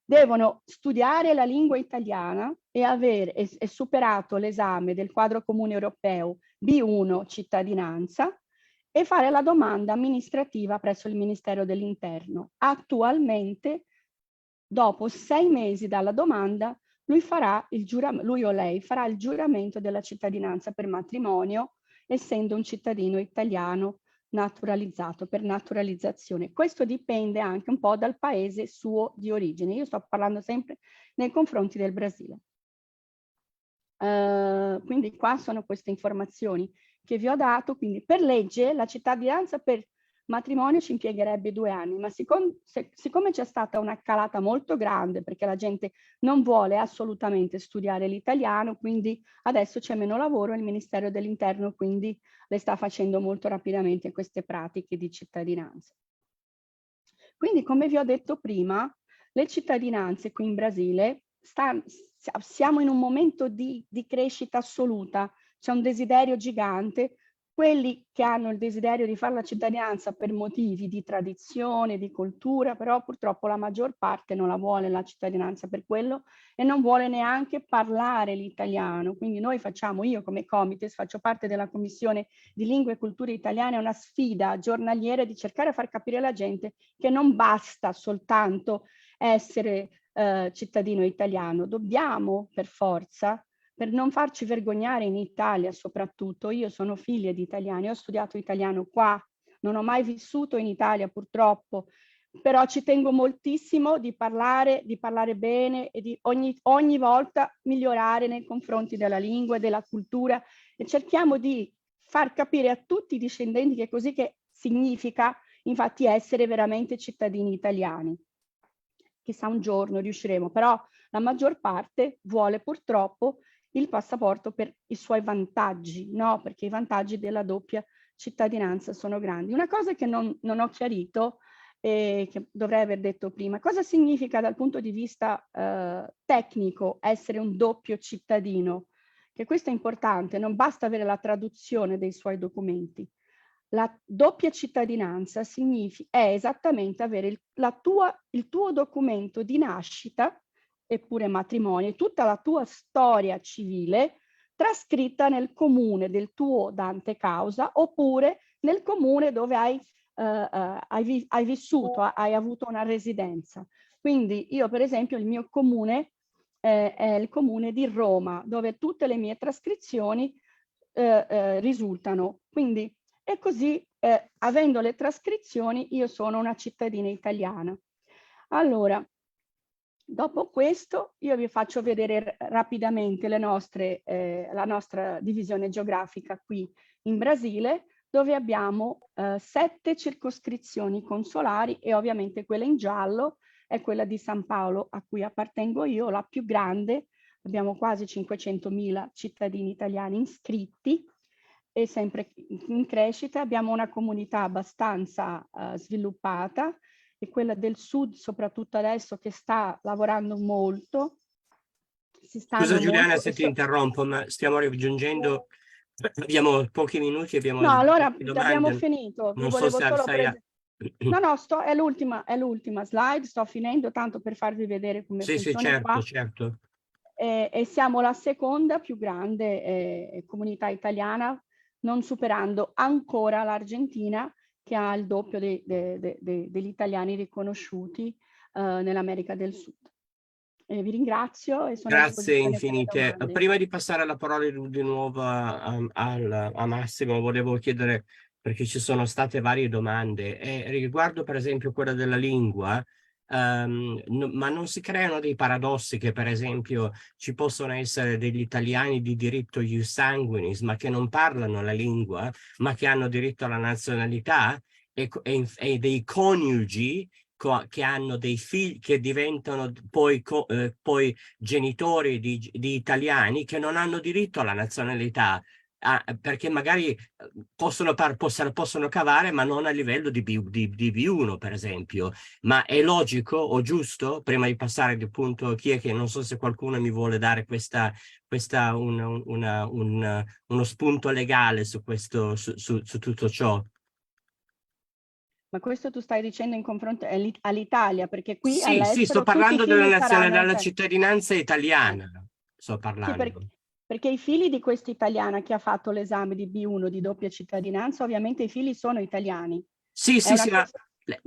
devono studiare la lingua italiana e avere superato l'esame del quadro comune europeo B1 cittadinanza e fare la domanda amministrativa presso il Ministero dell'Interno. Attualmente, dopo 6 mesi dalla domanda, lui o lei farà il giuramento della cittadinanza per matrimonio, essendo un cittadino italiano naturalizzato per naturalizzazione. Questo dipende anche un po' dal paese suo di origine. Io sto parlando sempre nei confronti del Brasile. Quindi qua sono queste informazioni che vi ho dato. Quindi per legge la cittadinanza per matrimonio ci impiegherebbe 2 anni, ma siccome c'è stata una calata molto grande perché la gente non vuole assolutamente studiare l'italiano, quindi adesso c'è meno lavoro e il Ministero dell'Interno quindi le sta facendo molto rapidamente queste pratiche di cittadinanza. Quindi, come vi ho detto prima, le cittadinanze qui in Brasile siamo in un momento di crescita assoluta, c'è un desiderio gigante. Quelli che hanno il desiderio di fare la cittadinanza per motivi di tradizione, di cultura, però purtroppo la maggior parte non la vuole la cittadinanza per quello e non vuole neanche parlare l'italiano. Quindi noi io come Comites faccio parte della Commissione di Lingue e Culture Italiane, una sfida giornaliera di cercare di far capire alla gente che non basta soltanto essere cittadino italiano. Dobbiamo per forza, per non farci vergognare in Italia soprattutto, io sono figlia di italiani, ho studiato italiano qua, non ho mai vissuto in Italia purtroppo, però ci tengo moltissimo di parlare bene e di ogni volta migliorare nei confronti della lingua e della cultura, e cerchiamo di far capire a tutti i discendenti che è così che significa infatti essere veramente cittadini italiani. Chissà un giorno riusciremo, però la maggior parte vuole purtroppo il passaporto per i suoi vantaggi, no? Perché i vantaggi della doppia cittadinanza sono grandi. Una cosa che non ho chiarito e che dovrei aver detto prima, cosa significa dal punto di vista tecnico essere un doppio cittadino? Che questo è importante, non basta avere la traduzione dei suoi documenti. La doppia cittadinanza è esattamente avere il tuo documento di nascita, eppure matrimonio, tutta la tua storia civile trascritta nel comune del tuo dante causa oppure nel comune dove hai vissuto, hai avuto una residenza. Quindi io per esempio il mio comune è il comune di Roma, dove tutte le mie trascrizioni risultano. Quindi e così, avendo le trascrizioni, io sono una cittadina italiana. Allora, dopo questo, io vi faccio vedere rapidamente la nostra divisione geografica qui in Brasile, dove abbiamo 7 circoscrizioni consolari e ovviamente quella in giallo è quella di San Paolo, a cui appartengo io, la più grande. Abbiamo quasi 500.000 cittadini italiani iscritti, è sempre in crescita, abbiamo una comunità abbastanza sviluppata e quella del sud soprattutto adesso che sta lavorando molto. Scusa Giuliana se ti interrompo, ma stiamo raggiungendo, abbiamo pochi minuti, abbiamo no, allora domande. abbiamo finito. Non so se No, è l'ultima slide, sto finendo tanto per farvi vedere come funziona. Sì, certo, qua. certo. E siamo la seconda più grande comunità italiana, non superando ancora l'Argentina, che ha il doppio degli italiani riconosciuti nell'America del Sud. Vi ringrazio e sono a Grazie disposizione infinite. Prima di passare la parola di nuovo a Massimo, volevo chiedere, perché ci sono state varie domande, e riguardo per esempio quella della lingua, ma non si creano dei paradossi che per esempio ci possono essere degli italiani di diritto ius sanguinis, ma che non parlano la lingua, ma che hanno diritto alla nazionalità, e dei coniugi che hanno dei figli che diventano poi genitori di italiani che non hanno diritto alla nazionalità, perché magari possono cavare ma non a livello di B1 per esempio. Ma è logico o giusto, prima di passare al punto chi è che non so se qualcuno mi vuole dare uno spunto legale su questo, su tutto ciò? Ma questo tu stai dicendo in confronto all'Italia, perché qui sì, all'estero sto parlando della cioè, cittadinanza italiana. Sto parlando. Sì, perché i figli di questa italiana che ha fatto l'esame di B1 di doppia cittadinanza, ovviamente i figli sono italiani. Sì,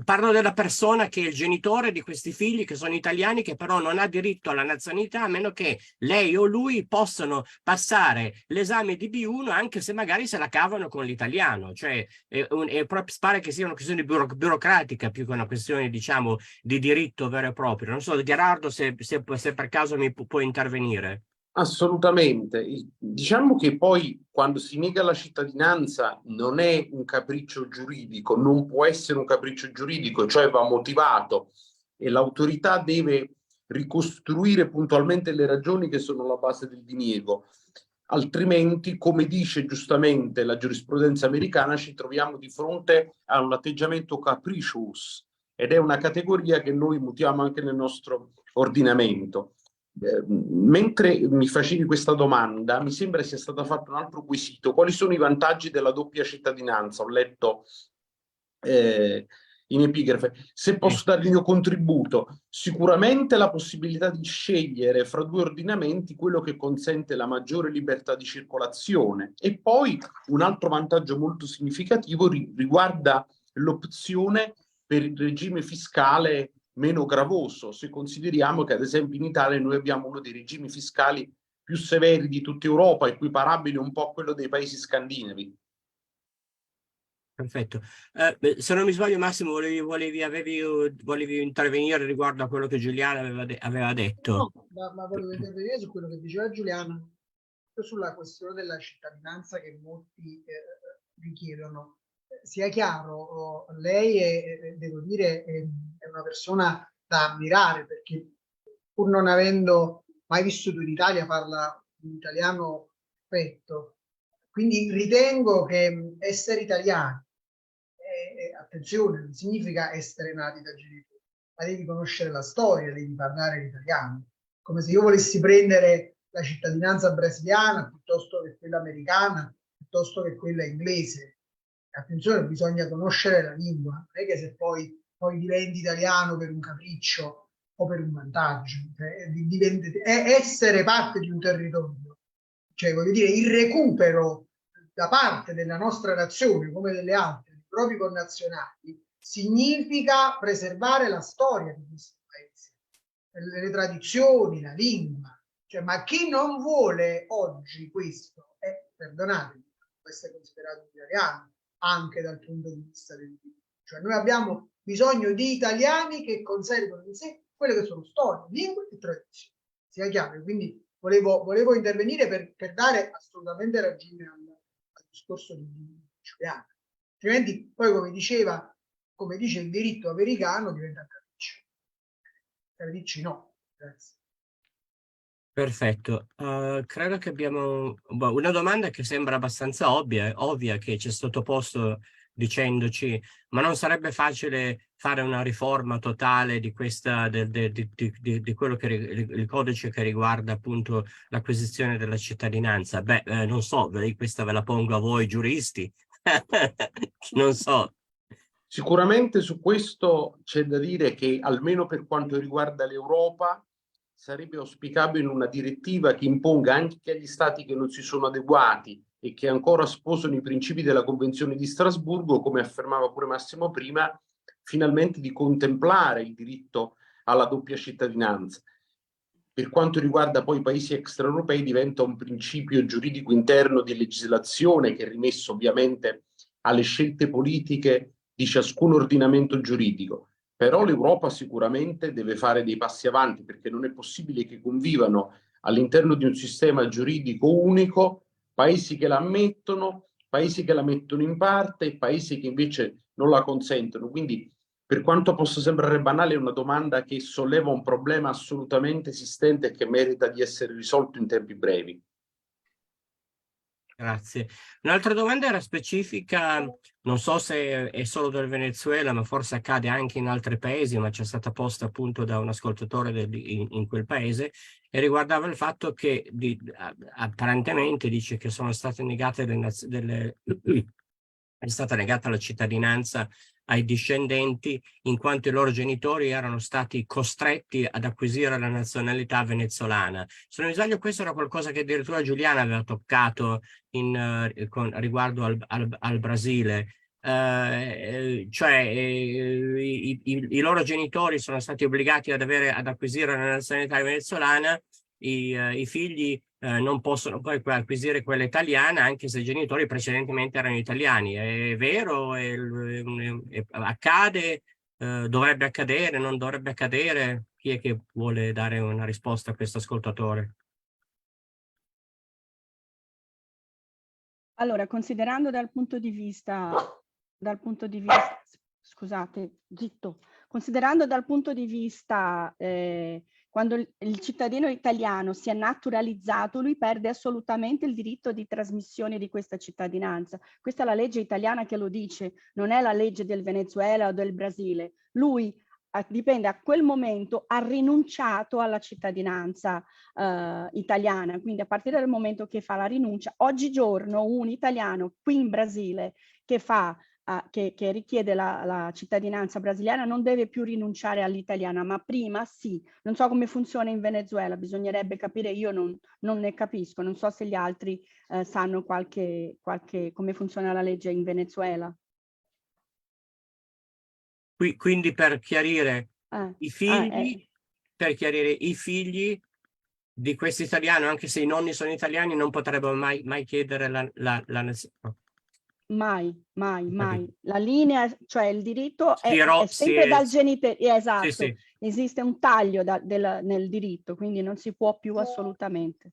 parlo della persona che è il genitore di questi figli che sono italiani, che però non ha diritto alla nazionalità a meno che lei o lui possano passare l'esame di B1 anche se magari se la cavano con l'italiano. Cioè pare che sia una questione burocratica più che una questione, diciamo, di diritto vero e proprio. Non so, Gerardo, se per caso mi può intervenire. Assolutamente. Diciamo che poi quando si nega la cittadinanza non è un capriccio giuridico, non può essere un capriccio giuridico, cioè va motivato e l'autorità deve ricostruire puntualmente le ragioni che sono la base del diniego. Altrimenti, come dice giustamente la giurisprudenza americana, ci troviamo di fronte a un atteggiamento capricious ed è una categoria che noi mutiamo anche nel nostro ordinamento. Mentre mi facevi questa domanda, mi sembra sia stato fatto un altro quesito: quali sono i vantaggi della doppia cittadinanza? Ho letto in epigrafe. Se posso dare il mio contributo, sicuramente la possibilità di scegliere fra due ordinamenti, quello che consente la maggiore libertà di circolazione. E poi un altro vantaggio molto significativo riguarda l'opzione per il regime fiscale meno gravoso, se consideriamo che ad esempio in Italia noi abbiamo uno dei regimi fiscali più severi di tutta Europa, equiparabile un po' a quello dei paesi scandinavi. Perfetto. Se non mi sbaglio, Massimo, volevi intervenire riguardo a quello che Giuliana aveva detto. No, ma volevo intervenire su quello che diceva Giuliana, sulla questione della cittadinanza che molti richiedono. Sia chiaro, lei devo dire, è una persona da ammirare, perché pur non avendo mai vissuto in Italia parla un italiano perfetto. Quindi ritengo che essere italiani, attenzione, non significa essere nati da genitori, ma devi conoscere la storia, devi parlare l'italiano. Come se io volessi prendere la cittadinanza brasiliana piuttosto che quella americana, piuttosto che quella inglese. Attenzione, bisogna conoscere la lingua, non è che se poi diventi italiano per un capriccio o per un vantaggio, è essere parte di un territorio. Cioè, voglio dire, il recupero da parte della nostra nazione, come delle altre, dei propri connazionali, significa preservare la storia di questo paese, le tradizioni, la lingua. Cioè, ma chi non vuole oggi questo, perdonatemi, può essere considerato italiano anche dal punto di vista del diritto. Cioè, noi abbiamo bisogno di italiani che conservano in sé quelle che sono storie, lingue e tradizioni. Sia chiaro, quindi volevo intervenire per dare assolutamente ragione al discorso di Giuliano. Altrimenti poi, come dice il diritto americano, diventa capriccio. Capricci no. Grazie. Perfetto. Credo che abbiamo una domanda che sembra abbastanza ovvia, che ci è sottoposto dicendoci: ma non sarebbe facile fare una riforma totale di questa di quello che il codice che riguarda appunto l'acquisizione della cittadinanza? Beh, non so, questa ve la pongo a voi giuristi. Non so. Sicuramente su questo c'è da dire che almeno per quanto riguarda l'Europa sarebbe auspicabile una direttiva che imponga anche agli stati che non si sono adeguati e che ancora sposano i principi della Convenzione di Strasburgo, come affermava pure Massimo prima, finalmente di contemplare il diritto alla doppia cittadinanza. Per quanto riguarda poi i paesi extraeuropei, diventa un principio giuridico interno di legislazione che è rimesso ovviamente alle scelte politiche di ciascun ordinamento giuridico. Però l'Europa sicuramente deve fare dei passi avanti, perché non è possibile che convivano all'interno di un sistema giuridico unico paesi che la ammettono, paesi che la mettono in parte e paesi che invece non la consentono. Quindi, per quanto possa sembrare banale, è una domanda che solleva un problema assolutamente esistente e che merita di essere risolto in tempi brevi. Grazie. Un'altra domanda era specifica, non so se è solo del Venezuela, ma forse accade anche in altri paesi, ma c'è stata posta appunto da un ascoltatore in quel paese, e riguardava il fatto che apparentemente dice che sono state negate è stata negata la cittadinanza ai discendenti in quanto i loro genitori erano stati costretti ad acquisire la nazionalità venezolana. Se non mi sbaglio, questo era qualcosa che addirittura Giuliana aveva toccato riguardo al Brasile. Cioè i loro genitori sono stati obbligati ad acquisire la nazionalità venezolana, i figli non possono poi acquisire quella italiana anche se i genitori precedentemente erano italiani. È vero? Accade? Dovrebbe accadere? Non dovrebbe accadere? Chi è che vuole dare una risposta a questo ascoltatore? Allora, considerando dal punto di vista, scusate, zitto, considerando dal punto di vista quando il cittadino italiano si è naturalizzato, lui perde assolutamente il diritto di trasmissione di questa cittadinanza. Questa è la legge italiana che lo dice, non è la legge del Venezuela o del Brasile. Lui dipende, a quel momento ha rinunciato alla cittadinanza italiana, quindi a partire dal momento che fa la rinuncia, oggigiorno un italiano qui in Brasile che richiede la cittadinanza brasiliana non deve più rinunciare all'italiana, ma prima sì. Non so come funziona in Venezuela, bisognerebbe capire, io non ne capisco, non so se gli altri sanno come funziona la legge in Venezuela. Quindi, per chiarire, I figli, per chiarire, i figli di questo italiano, anche se i nonni sono italiani, non potrebbero mai chiedere la nazionalità. Mai. La linea, cioè il diritto è sempre dal genitore. Esatto, sì. Esiste un taglio nel diritto, quindi non si può più assolutamente.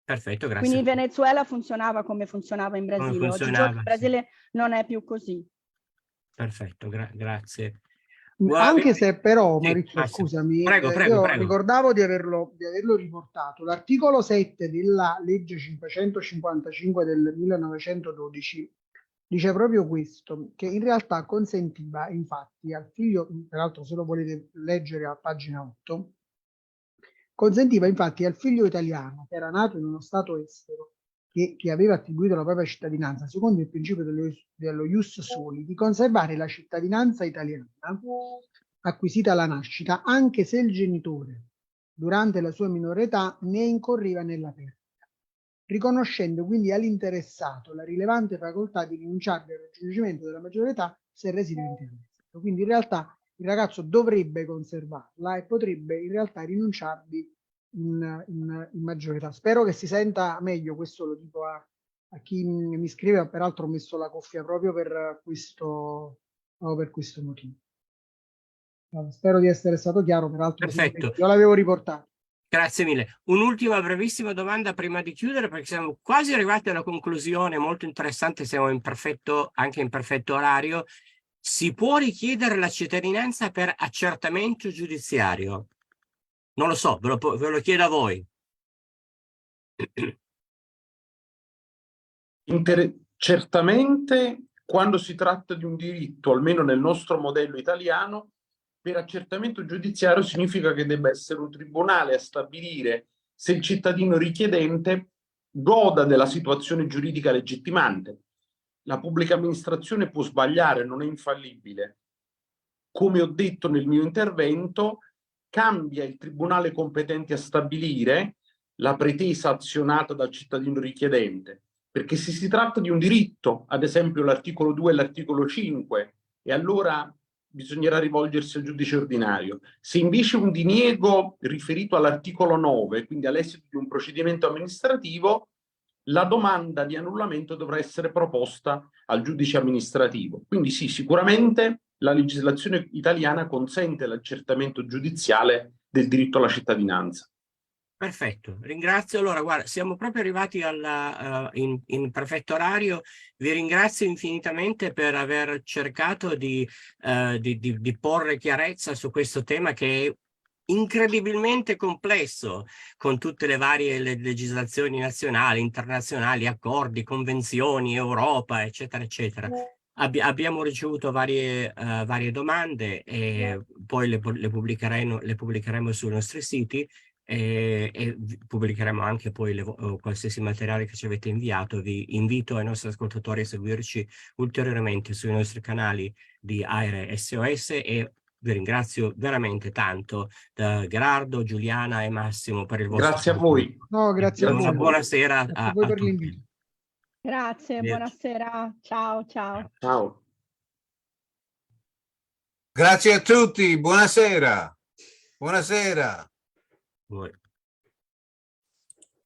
Perfetto, grazie. Quindi in Venezuela funzionava come funzionava in Brasile. Oggi il Brasile non è più così. Perfetto, grazie. Anche se però, sì, Maurizio, scusami, prego. io ricordavo di averlo riportato. L'articolo 7 della legge 555 del 1912 dice proprio questo, che in realtà consentiva infatti al figlio, peraltro se lo volete leggere a pagina 8, consentiva infatti al figlio italiano che era nato in uno stato estero che aveva attribuito la propria cittadinanza secondo il principio dello ius soli di conservare la cittadinanza italiana acquisita alla nascita anche se il genitore durante la sua minore età ne incorriva nella perdita, riconoscendo quindi all'interessato la rilevante facoltà di rinunciarvi al raggiungimento della maggiore età se residente all'estero. Quindi in realtà il ragazzo dovrebbe conservarla e potrebbe in realtà rinunciarvi in maggiore età. Spero che si senta meglio, questo lo dico a chi mi scrive, peraltro ho messo la cuffia proprio per questo motivo. Spero di essere stato chiaro, peraltro perfetto. Io l'avevo riportato. Grazie mille. Un'ultima brevissima domanda prima di chiudere, perché siamo quasi arrivati alla conclusione, molto interessante, siamo anche in perfetto orario. Si può richiedere la cittadinanza per accertamento giudiziario? Non lo so, ve lo chiedo a voi. Certamente, quando si tratta di un diritto, almeno nel nostro modello italiano, per accertamento giudiziario significa che debba essere un tribunale a stabilire se il cittadino richiedente goda della situazione giuridica legittimante. La pubblica amministrazione può sbagliare, non è infallibile. Come ho detto nel mio intervento, cambia il tribunale competente a stabilire la pretesa azionata dal cittadino richiedente, perché se si tratta di un diritto, ad esempio l'articolo 2 e l'articolo 5, e allora bisognerà rivolgersi al giudice ordinario. Se invece un diniego riferito all'articolo 9, quindi all'esito di un procedimento amministrativo, la domanda di annullamento dovrà essere proposta al giudice amministrativo. Quindi sì, sicuramente la legislazione italiana consente l'accertamento giudiziale del diritto alla cittadinanza. Perfetto, ringrazio. Allora, guarda, siamo proprio arrivati in perfetto orario. Vi ringrazio infinitamente per aver cercato di porre chiarezza su questo tema che è incredibilmente complesso, con tutte le varie legislazioni nazionali, internazionali, accordi, convenzioni, Europa, eccetera, eccetera. Abbiamo ricevuto varie domande e poi le pubblicheremo sui nostri siti. E pubblicheremo anche poi qualsiasi materiale che ci avete inviato. Vi invito ai nostri ascoltatori a seguirci ulteriormente sui nostri canali di AIRE SOS e vi ringrazio veramente tanto, Gerardo, Giuliana e Massimo, per il vostro Grazie a voi. No, grazie a voi. Una buona sera a voi per tutti. l'invito. Grazie, buonasera. Ciao. Ciao. Grazie a tutti, buonasera. Buonasera. Voi.